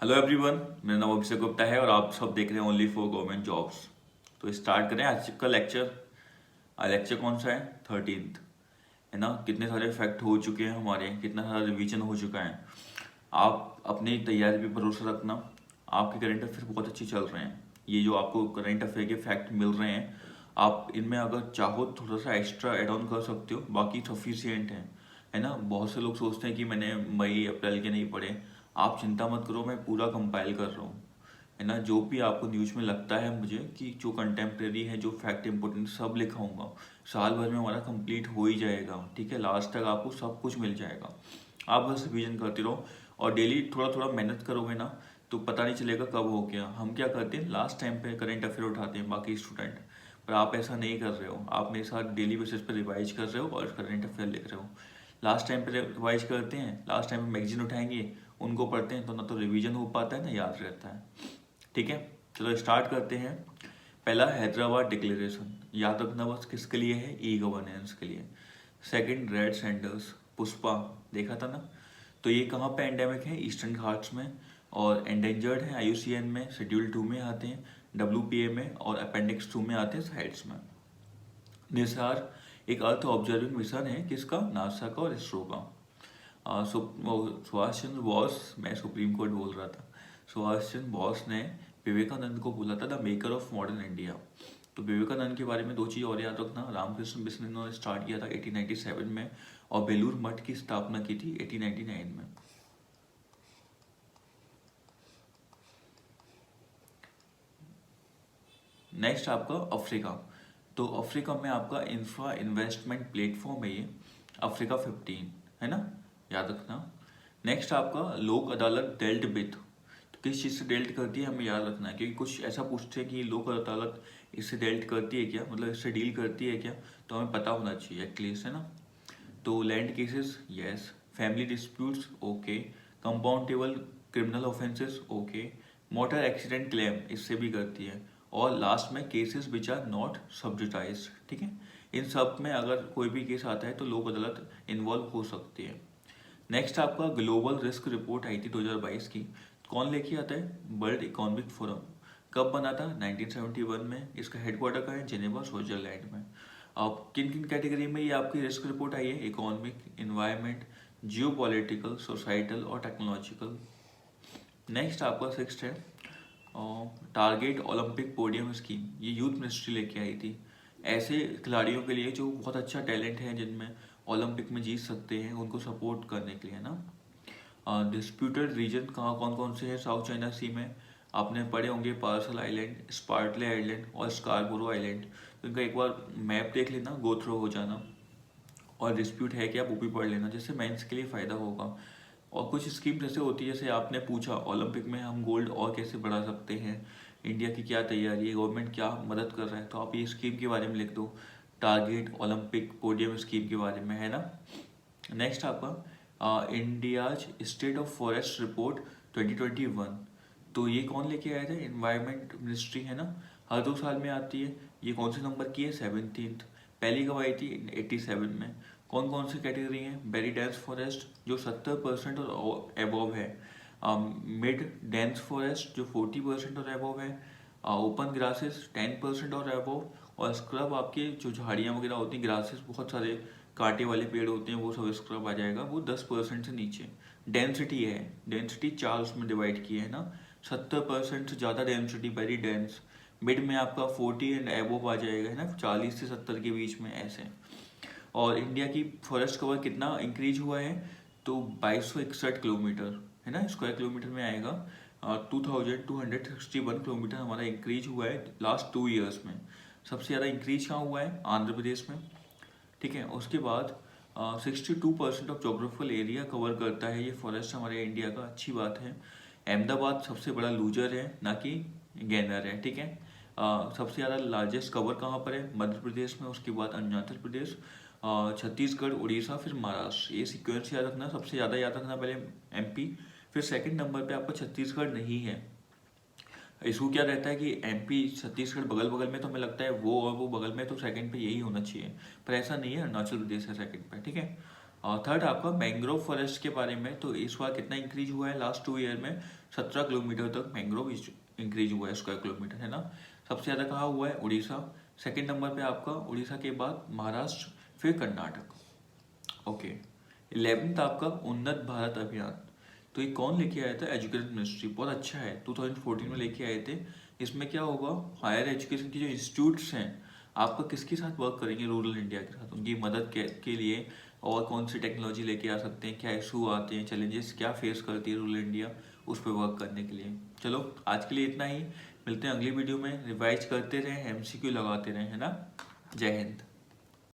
Hello everyone, मेरा नाम अभिषेक गुप्ता है और आप सब देख रहे हैं ओनली फॉर गवर्नमेंट जॉब्स। तो स्टार्ट करें आज का लेक्चर। आज लेक्चर कौन सा है? 13th है ना। कितने सारे फैक्ट हो चुके हैं हमारे, कितना सारा रिवीजन हो चुका है। आप अपनी तैयारी पे भरोसा रखना। आपके करंट अफेयर बहुत अच्छे चल रहे हैं। ये जो आपको करंट अफेयर के फैक्ट मिल रहे हैं, आप इनमें अगर चाहो थोड़ा सा एक्स्ट्रा एड ऑन कर सकते हो, बाकी सफिशियंट है ना। बहुत से लोग सोचते हैं कि मैंने मई अप्रैल के नहीं पढ़े। आप चिंता मत करो, मैं पूरा कंपाइल कर रहा हूँ, है ना। जो भी आपको न्यूज़ में लगता है मुझे कि जो कंटेम्प्रेरी है, जो फैक्ट इंपॉर्टेंट, सब लिखाऊंगा। साल भर में हमारा कंप्लीट हो ही जाएगा, ठीक है। लास्ट तक आपको सब कुछ मिल जाएगा। आप बस रिवीजन करते रहो और डेली थोड़ा थोड़ा मेहनत करोगे ना, तो पता नहीं चलेगा कब हो गया। हम क्या करते हैं, लास्ट टाइम पे करेंट अफेयर उठाते हैं बाकी स्टूडेंट, पर आप ऐसा नहीं कर रहे हो। आप मेरे साथ डेली बेसिस पे रिवाइज कर रहे हो और करेंट अफेयर लिख रहे हो। लास्ट टाइम पे रिवाइज करते हैं, लास्ट टाइम पे मैगजीन उठाएंगे, उनको पढ़ते हैं, तो ना तो रिवीजन हो पाता है ना याद रहता है। ठीक है, चलो स्टार्ट करते हैं। पहला, हैदराबाद डिक्लेरेशन याद रखना बस किसके लिए है? ई गवर्नेंस के लिए। सेकंड, रेड सैंडर्स, पुष्पा, देखा था ना। तो ये कहाँ पे एंडेमिक है? ईस्टर्न घाट्स में। और एंडेंजर्ड है आईयूसीएन में, शेड्यूल 2 में आते हैं, डब्ल्यूपीए में, और अपेंडिक्स 2 में आते हैं साइट्स में। निसार एक अर्थ ऑब्जर्विंग मिशन है, किसका? नासा का और इसरो का। सुभाष चंद्र बोस, मैं सुप्रीम कोर्ट बोल रहा था। सुभाष चंद्र बोस ने विवेकानंद को बोला था the maker of modern India. तो विवेकानंद के बारे में दो चीज़ और याद रखना। रामकृष्ण मिशन इन्होंने स्टार्ट किया था 1897 में, और बेलूर मठ की स्थापना की थी 1899 में। नेक्स्ट आपका अफ्रीका। तो अफ्रीका में आपका इंफ्रा इन्वेस्टमेंट प्लेटफॉर्म है ये, अफ्रीका 15, है ना, याद रखना। नेक्स्ट आपका लोक अदालत डेल्ट विथ। तो किस चीज़ से डेल्ट करती है हमें याद रखना है, क्योंकि कुछ ऐसा पूछते हैं कि लोक अदालत इससे डेल्ट करती है क्या, मतलब इससे डील करती है क्या, तो हमें पता होना चाहिए एटलीस्ट, है ना। तो land cases, yes. Family disputes, okay. Compoundable criminal offences, okay. Motor accident claim इससे भी करती है। और लास्ट में केसेस विच आर नॉट सब्जुटाइज, ठीक है। इन सब में अगर कोई भी केस आता है तो लोक अदालत इन्वॉल्व हो सकती है। नेक्स्ट आपका ग्लोबल रिस्क रिपोर्ट आई थी 2022 की। कौन लेके आता है? World economic forum. कब बना था? 1971 में। इसका हेडक्वार्टर कहाँ है? जेनेवा, स्विट्जरलैंड में। अब किन किन कैटेगरी में ये आपकी रिस्क रिपोर्ट आई है? इकोनॉमिक, इन्वायरमेंट, जियो पॉलिटिकल, सोसाइटल और टेक्नोलॉजिकल। नेक्स्ट आपका सिक्स है टारगेट ओलंपिक पोडियम स्कीम। ये यूथ मिनिस्ट्री लेके आई थी, ऐसे खिलाड़ियों के लिए जो बहुत अच्छा टैलेंट है, जिनमें ओलंपिक में जीत सकते हैं, उनको सपोर्ट करने के लिए ना। डिस्प्यूटेड रीजन कहाँ कौन कौन से हैं? साउथ चाइना सी में आपने पढ़े होंगे पार्सल आइलैंड, स्पार्टले आइलैंड और स्कारबोरो आइलैंड। तो इनका एक बार मैप देख लेना, गो थ्रू हो जाना, और डिस्प्यूट है कि आप वो भी पढ़ लेना, जिससे मेंस के लिए फ़ायदा होगा। और कुछ स्कीम जैसे होती है, जैसे आपने पूछा ओलंपिक में हम गोल्ड और कैसे बढ़ा सकते हैं, इंडिया की क्या तैयारी है, गवर्नमेंट क्या मदद कर रहा है, तो आप ये स्कीम के बारे में लिख दो, टारगेट ओलंपिक पोडियम स्कीम के बारे में, है ना। नेक्स्ट आपका India's state of forest report 2021। तो ये कौन लेके आया था? इन्वायरमेंट मिनिस्ट्री, है ना। हर 2 साल में आती है। ये कौन से नंबर की है? 17th। पहली कब आई थी? 87 में। कौन कौन सी कैटेगरी है? वेरी डेंस फॉरेस्ट जो 70% और एबव है, मिड डेंस फॉरेस्ट जो 40% और एबव है, ओपन ग्रासेस 10% और एबव, और स्क्रब आपके जो झाड़ियाँ वगैरह होती हैं, ग्रासेस बहुत सारे कांटे वाले पेड़ होते हैं, वो सब स्क्रब आ जाएगा, वो 10% से नीचे। डेंसिटी है, डेंसिटी 4 उसमें डिवाइड की है ना। 70% से ज़्यादा डेंसिटी, वेरी डेंस। मिड में आपका 40 एंड एबोव आ जाएगा, है ना, 40 से 70 के बीच में ऐसे। और इंडिया की फॉरेस्ट कवर कितना इंक्रीज हुआ है? तो 2261 किलोमीटर, है ना, स्क्वायर किलोमीटर में आएगा। 2261 किलोमीटर हमारा इंक्रीज हुआ है लास्ट 2 ईयर्स में। सबसे ज़्यादा इंक्रीज कहाँ हुआ है? आंध्र प्रदेश में, ठीक है। उसके बाद 62% ऑफ जोग्राफिकल एरिया कवर करता है ये फॉरेस्ट हमारे इंडिया का, अच्छी बात है। अहमदाबाद सबसे बड़ा लूजर है, ना कि गेनर है, ठीक है। सबसे ज़्यादा लार्जेस्ट कवर कहाँ पर है? मध्य प्रदेश में, उसके बाद अरुणाचल प्रदेश, छत्तीसगढ़, उड़ीसा, फिर महाराष्ट्र। ये सीक्वेंस याद रखना, सबसे ज़्यादा याद रखना पहले एमपी, फिर सेकंड नंबर पे आपका छत्तीसगढ़ नहीं है। इशू क्या रहता है कि एमपी छत्तीसगढ़ बगल बगल में, तो हमें लगता है वो और वो बगल में, तो सेकंड पे यही होना चाहिए, पर ऐसा नहीं है, अरुणाचल प्रदेश है सेकंड पे, ठीक है। और थर्ड आपका मैंग्रोव फॉरेस्ट के बारे में, तो इस बार कितना इंक्रीज हुआ है लास्ट 2 ईयर में, 17 किलोमीटर तक मैंग्रोव इंक्रीज हुआ है स्क्वायर किलोमीटर, है ना। सबसे ज़्यादा कहाँ हुआ है, उड़ीसा। सेकंड नंबर पे आपका उड़ीसा के बाद महाराष्ट्र, फिर कर्नाटक। ओके। 11th आपका उन्नत भारत अभियान, तो ये कौन लेके आया था, एजुकेशन मिनिस्ट्री, बहुत अच्छा है, 2014 में लेके आए थे। इसमें क्या होगा, हायर एजुकेशन की जो इंस्टीट्यूट्स हैं आपका किसके साथ वर्क करेंगे, रूरल इंडिया के साथ, उनकी मदद के लिए, और कौन सी टेक्नोलॉजी लेके आ सकते हैं, क्या इशू आते हैं, चैलेंजेस क्या फेस करती है रूरल इंडिया, उस पर वर्क करने के लिए। चलो आज के लिए इतना ही, मिलते हैं अगली वीडियो में। रिवाइज करते रहें, एमसीक्यू लगाते रहें, है ना। जय हिंद।